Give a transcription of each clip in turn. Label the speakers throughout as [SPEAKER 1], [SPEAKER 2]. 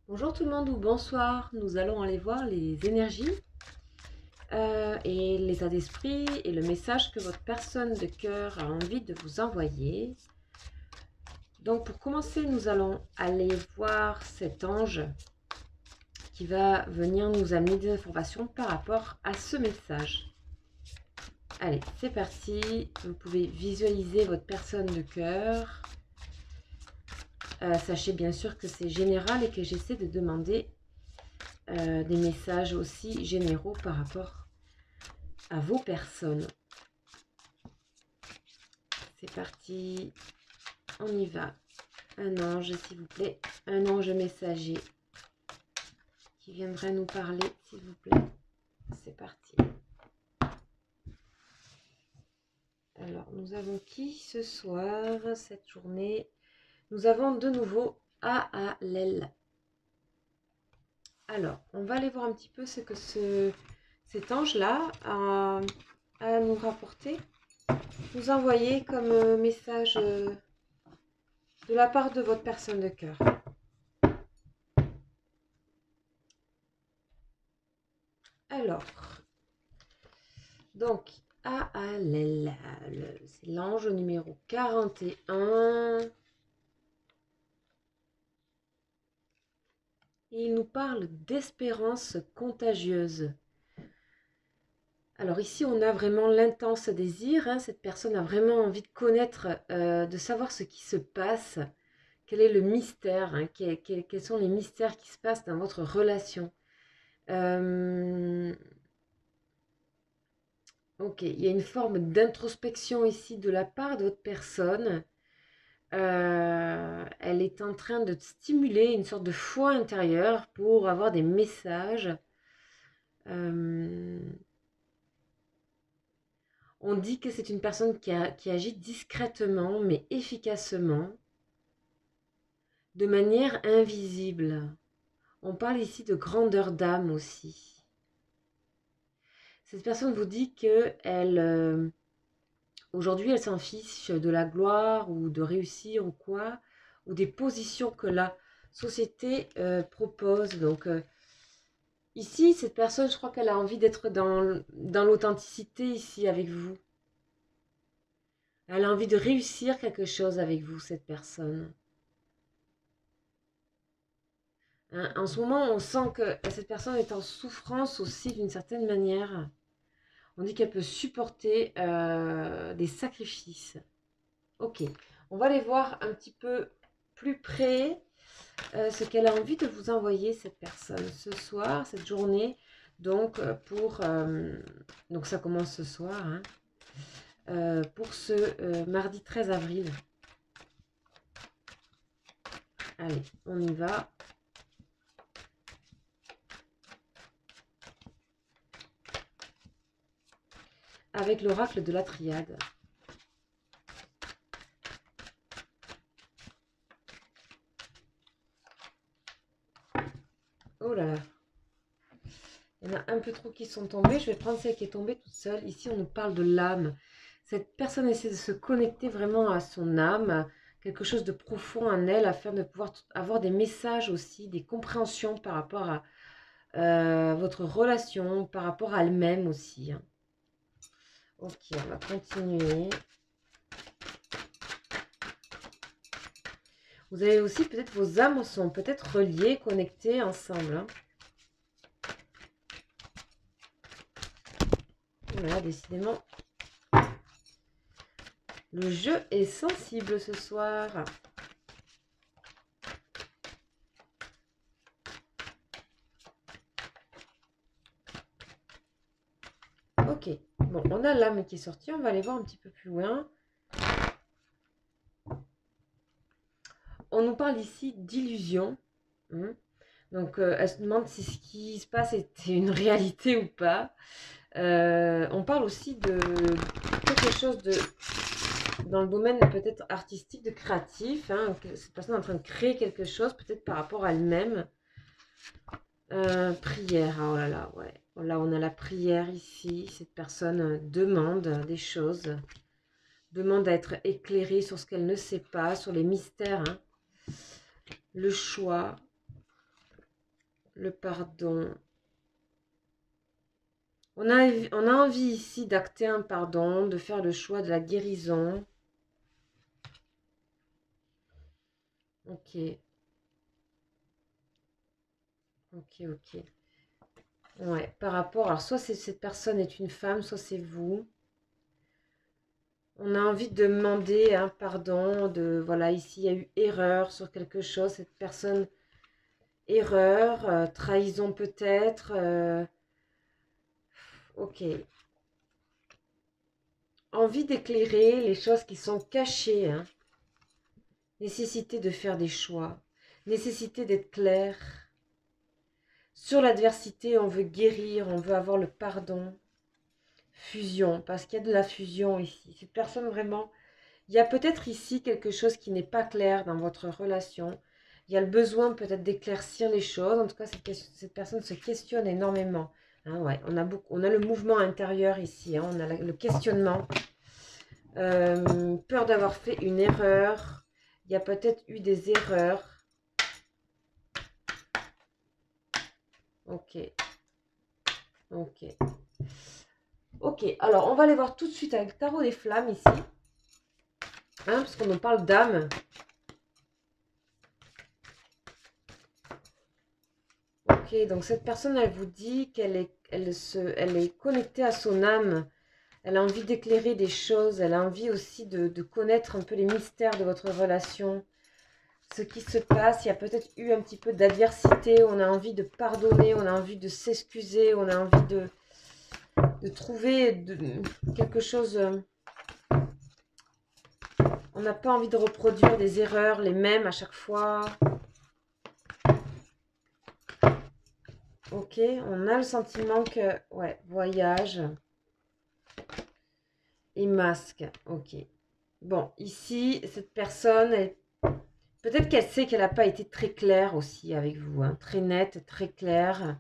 [SPEAKER 1] Bonjour tout le monde ou bonsoir, nous allons aller voir les énergies et l'état d'esprit et le message que votre personne de cœur a envie de vous envoyer. Donc pour commencer, nous allons aller voir cet ange qui va venir nous amener des informations par rapport à ce message. Allez, c'est parti, vous pouvez visualiser votre personne de cœur. Sachez bien sûr que c'est général et que j'essaie de demander des messages aussi généraux par rapport à vos personnes. C'est parti, on y va. Un ange, s'il vous plaît, un ange messager qui viendrait nous parler, s'il vous plaît. C'est parti. Alors, nous avons qui ce soir, cette journée? Nous avons de nouveau Aalel. Alors, on va aller voir un petit peu ce que cet ange-là a à nous rapporter, nous envoyer comme message de la part de votre personne de cœur. Alors, donc, Aalel, c'est l'ange numéro 41. Et il nous parle d'espérance contagieuse. Alors ici, on a vraiment l'intense désir. Cette personne a vraiment envie de connaître, de savoir ce qui se passe. Quel est le mystère, quels sont les mystères qui se passent dans votre relation. Ok, il y a une forme d'introspection ici de la part de votre personne. Elle est en train de stimuler une sorte de foi intérieure pour avoir des messages. On dit que c'est une personne qui agit discrètement mais efficacement, de manière invisible. On parle ici de grandeur d'âme aussi. Cette personne vous dit que aujourd'hui, elle s'en fiche de la gloire ou de réussir ou quoi, ou des positions que la société propose. Donc, ici, cette personne, je crois qu'elle a envie d'être dans l'authenticité ici avec vous. Elle a envie de réussir quelque chose avec vous, cette personne. En ce moment, on sent que cette personne est en souffrance aussi d'une certaine manière. On dit qu'elle peut supporter des sacrifices. Ok, on va aller voir un petit peu plus près ce qu'elle a envie de vous envoyer, cette personne, ce soir, cette journée. Donc, donc ça commence ce soir, pour ce mardi 13 avril. Allez, on y va. Avec l'oracle de la triade. Oh là là. Il y en a un peu trop qui sont tombés. Je vais prendre celle qui est tombée toute seule. Ici, on nous parle de l'âme. Cette personne essaie de se connecter vraiment à son âme, quelque chose de profond en elle, afin de pouvoir avoir des messages aussi, des compréhensions par rapport à votre relation, par rapport à elle-même aussi. Ok, on va continuer. Vous avez aussi peut-être vos âmes sont peut-être reliées, connectées ensemble. Voilà, décidément. Le jeu est sensible ce soir. Ok, bon, on a l'âme qui est sortie. On va aller voir un petit peu plus loin. On nous parle ici d'illusion. Donc, elle se demande si ce qui se passe était une réalité ou pas. On parle aussi de quelque chose dans le domaine peut-être artistique, de créatif. Cette personne est en train de créer quelque chose, peut-être par rapport à elle-même. Prière, oh là là, ouais. Là, on a la prière ici. Cette personne demande des choses. Demande à être éclairée sur ce qu'elle ne sait pas, sur les mystères. Le choix. le pardon. On a envie ici d'acter un pardon, de faire le choix de la guérison. Ok. Ok, ok. Ouais, par rapport... Alors, soit cette personne est une femme, soit c'est vous. On a envie de demander un pardon, de... Voilà, ici, il y a eu erreur sur quelque chose. Cette personne, erreur, trahison peut-être. Ok. Envie d'éclairer les choses qui sont cachées, hein. Nécessité de faire des choix. Nécessité d'être clair. Sur l'adversité, on veut guérir, on veut avoir le pardon. Fusion, parce qu'il y a de la fusion ici. Cette personne vraiment... Il y a peut-être ici quelque chose qui n'est pas clair dans votre relation. Il y a le besoin peut-être d'éclaircir les choses. En tout cas, cette personne se questionne énormément. Hein, ouais, on a le mouvement intérieur ici. Hein, on a le questionnement. Peur d'avoir fait une erreur. Il y a peut-être eu des erreurs. Ok. Ok. Ok. Alors, on va aller voir tout de suite avec le tarot des flammes ici. Hein, parce qu'on en parle d'âme. Ok, donc cette personne, elle vous dit qu'elle est connectée à son âme. Elle a envie d'éclairer des choses. Elle a envie aussi de connaître un peu les mystères de votre relation. Ce qui se passe, il y a peut-être eu un petit peu d'adversité. On a envie de pardonner, on a envie de s'excuser, on a envie de trouver quelque chose. On n'a pas envie de reproduire des erreurs, les mêmes à chaque fois. Ok, on a le sentiment que... Ouais, voyage. Et masque, ok. Bon, ici, cette personne, peut-être qu'elle sait qu'elle n'a pas été très claire aussi avec vous. Hein, très nette, très claire.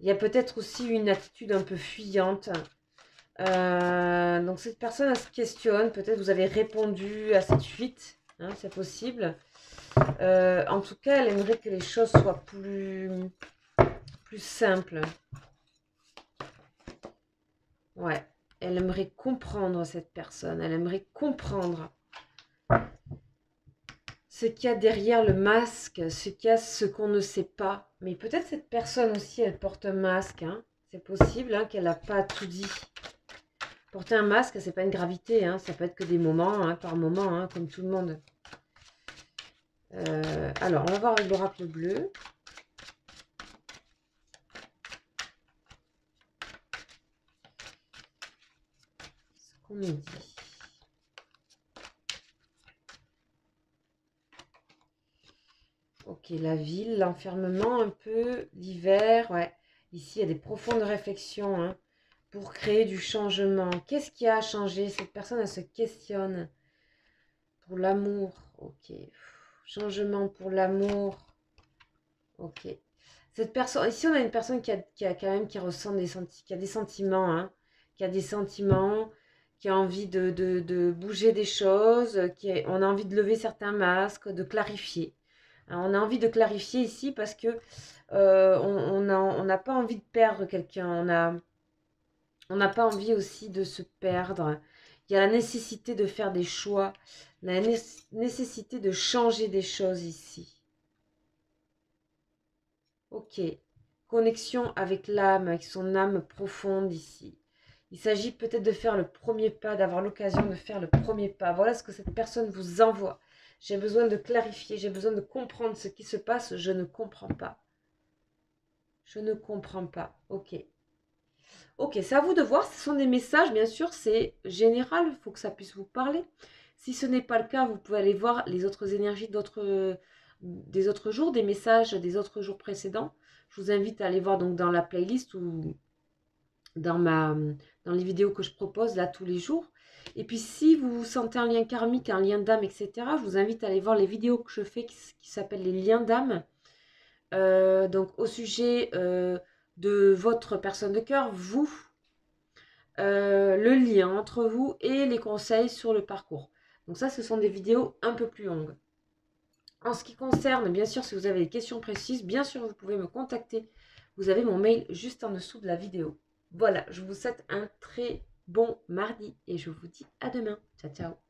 [SPEAKER 1] Il y a peut-être aussi une attitude un peu fuyante. Donc cette personne, elle se questionne. Peut-être vous avez répondu à cette fuite. Hein, c'est possible. En tout cas, elle aimerait que les choses soient plus simples. Ouais. Elle aimerait comprendre cette personne. Elle aimerait comprendre ce qu'il y a derrière le masque, ce qu'on ne sait pas. Mais peut-être cette personne aussi, elle porte un masque. Hein. C'est possible hein, qu'elle n'a pas tout dit. Porter un masque, c'est pas une gravité. Hein. Ça peut être que des moments, hein, par moment, hein, comme tout le monde. Alors, on va voir avec l'oracle bleu. Ce qu'on nous dit. Ok, la ville, l'enfermement un peu, l'hiver, ouais. Ici, il y a des profondes réflexions hein, pour créer du changement. Qu'est-ce qui a changé? Cette personne, elle se questionne. Pour l'amour, ok. Changement pour l'amour, ok. Cette personne, ici, on a une personne qui a quand même, qui ressent qui a des sentiments, hein, qui a des sentiments, qui a envie de bouger des choses, on a envie de lever certains masques, de clarifier. Alors, on a envie de clarifier ici parce que on n'a pas envie de perdre quelqu'un. On n'a pas envie aussi de se perdre. Il y a la nécessité de faire des choix, la nécessité de changer des choses ici. Ok. Connexion avec l'âme, avec son âme profonde ici. Il s'agit peut-être de faire le premier pas, d'avoir l'occasion de faire le premier pas. Voilà ce que cette personne vous envoie. J'ai besoin de clarifier, j'ai besoin de comprendre ce qui se passe. Je ne comprends pas. Je ne comprends pas. Ok. Ok, c'est à vous de voir. Ce sont des messages, bien sûr, c'est général. Il faut que ça puisse vous parler. Si ce n'est pas le cas, vous pouvez aller voir les autres énergies des autres jours, des messages des autres jours précédents. Je vous invite à aller voir donc dans la playlist ou dans les vidéos que je propose là tous les jours. Et puis si vous sentez un lien karmique, un lien d'âme, etc., je vous invite à aller voir les vidéos que je fais qui s'appellent les liens d'âme. Donc au sujet de votre personne de cœur, vous, le lien entre vous et les conseils sur le parcours. Donc ça, ce sont des vidéos un peu plus longues. En ce qui concerne, bien sûr, si vous avez des questions précises, bien sûr, vous pouvez me contacter. Vous avez mon mail juste en dessous de la vidéo. Voilà, je vous souhaite un très bon mardi et je vous dis à demain. Ciao, ciao.